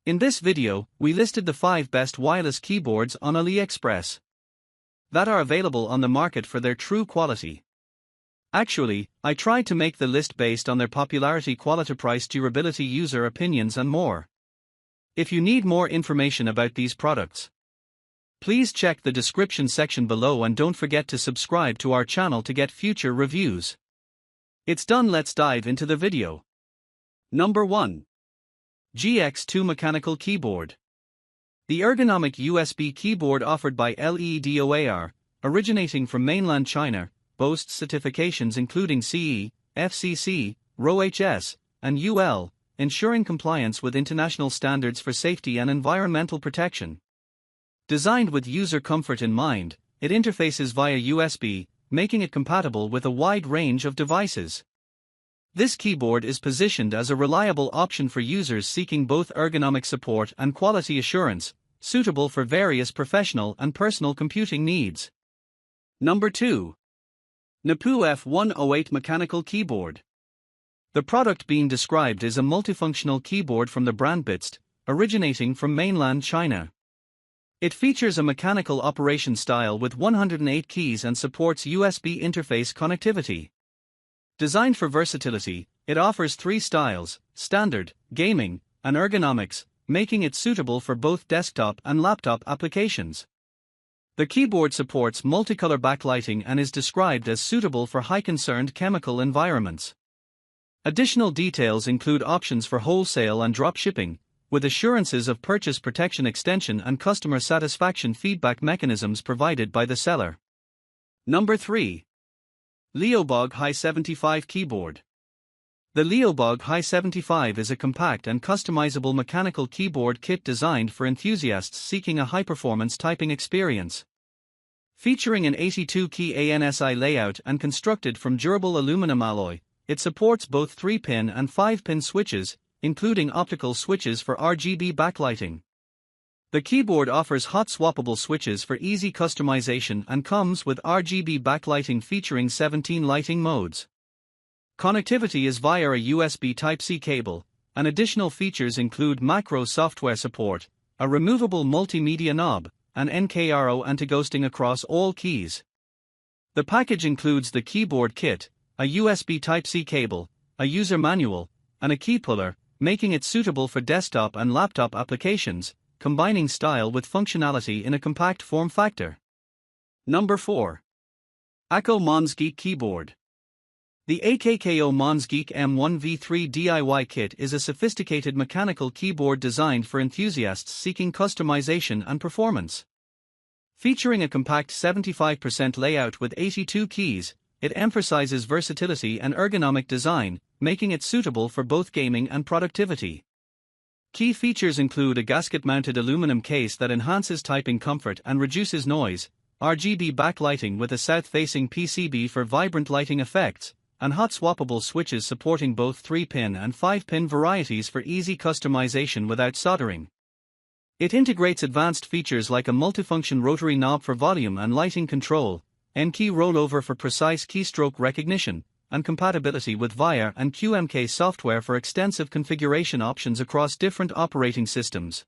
In this video, we listed the 5 best wireless keyboards on AliExpress that are available on the market for their true quality. Actually, I tried to make the list based on their popularity, quality, price, durability, user opinions, and more. If you need more information about these products, please check the description section below and don't forget to subscribe to our channel to get future reviews. It's done, let's dive into the video. Number 1. GX2 Mechanical Keyboard. The ergonomic USB keyboard offered by Leobog, originating from mainland China, boasts certifications including CE, FCC, RoHS, and UL, ensuring compliance with international standards for safety and environmental protection. Designed with user comfort in mind, it interfaces via USB, making it compatible with a wide range of devices. This keyboard is positioned as a reliable option for users seeking both ergonomic support and quality assurance, suitable for various professional and personal computing needs. Number 2. Noppoo F108 Mechanical Keyboard. The product being described is a multifunctional keyboard from the brand Bitst, originating from mainland China. It features a mechanical operation style with 108 keys and supports USB interface connectivity. Designed for versatility, it offers 3 styles: standard, gaming, and ergonomics, making it suitable for both desktop and laptop applications. The keyboard supports multicolor backlighting and is described as suitable for high-concerned chemical environments. Additional details include options for wholesale and drop shipping, with assurances of purchase protection extension and customer satisfaction feedback mechanisms provided by the seller. Number 3. Leobog Hi75 Keyboard. The Leobog Hi75 is a compact and customizable mechanical keyboard kit designed for enthusiasts seeking a high-performance typing experience. Featuring an 82-key ANSI layout and constructed from durable aluminum alloy, it supports both 3-pin and 5-pin switches, including optical switches for RGB backlighting. The keyboard offers hot-swappable switches for easy customization and comes with RGB backlighting featuring 17 lighting modes. Connectivity is via a USB Type-C cable, and additional features include macro software support, a removable multimedia knob, and NKRO anti-ghosting across all keys. The package includes the keyboard kit, a USB Type-C cable, a user manual, and a key puller, making it suitable for desktop and laptop applications, combining style with functionality in a compact form factor. Number 4. Akko MONSGEEK Keyboard. The Akko MONSGEEK M1v3 DIY kit is a sophisticated mechanical keyboard designed for enthusiasts seeking customization and performance. Featuring a compact 75% layout with 82 keys, it emphasizes versatility and ergonomic design, making it suitable for both gaming and productivity. Key features include a gasket-mounted aluminum case that enhances typing comfort and reduces noise, RGB backlighting with a south-facing PCB for vibrant lighting effects, and hot-swappable switches supporting both 3-pin and 5-pin varieties for easy customization without soldering. It integrates advanced features like a multifunction rotary knob for volume and lighting control, N-key rollover for precise keystroke recognition, and compatibility with VIA and QMK software for extensive configuration options across different operating systems.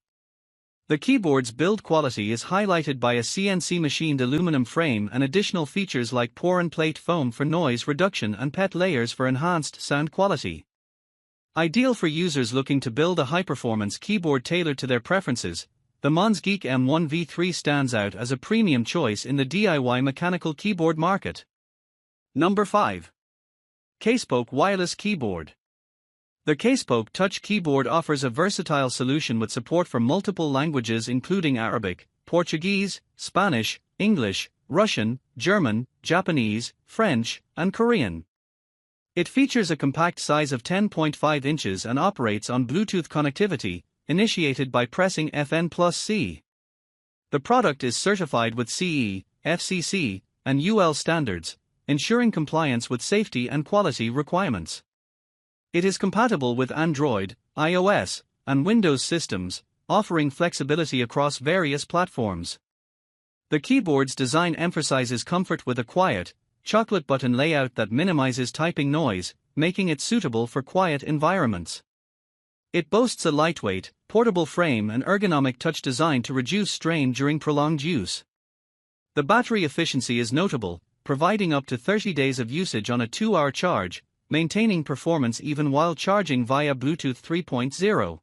The keyboard's build quality is highlighted by a CNC machined aluminum frame and additional features like pour and plate foam for noise reduction and PET layers for enhanced sound quality. Ideal for users looking to build a high-performance keyboard tailored to their preferences, the MONSGEEK M1v3 stands out as a premium choice in the DIY mechanical keyboard market. Number 5. CASEPOKE Wireless Keyboard. The CASEPOKE Touch Keyboard offers a versatile solution with support for multiple languages including Arabic, Portuguese, Spanish, English, Russian, German, Japanese, French, and Korean. It features a compact size of 10.5 inches and operates on Bluetooth connectivity, initiated by pressing FN+C. The product is certified with CE, FCC, and UL standards, ensuring compliance with safety and quality requirements. It is compatible with Android, iOS, and Windows systems, offering flexibility across various platforms. The keyboard's design emphasizes comfort with a quiet, chocolate button layout that minimizes typing noise, making it suitable for quiet environments. It boasts a lightweight, portable frame and ergonomic touch design to reduce strain during prolonged use. The battery efficiency is notable, providing up to 30 days of usage on a 2-hour charge, maintaining performance even while charging via Bluetooth 3.0.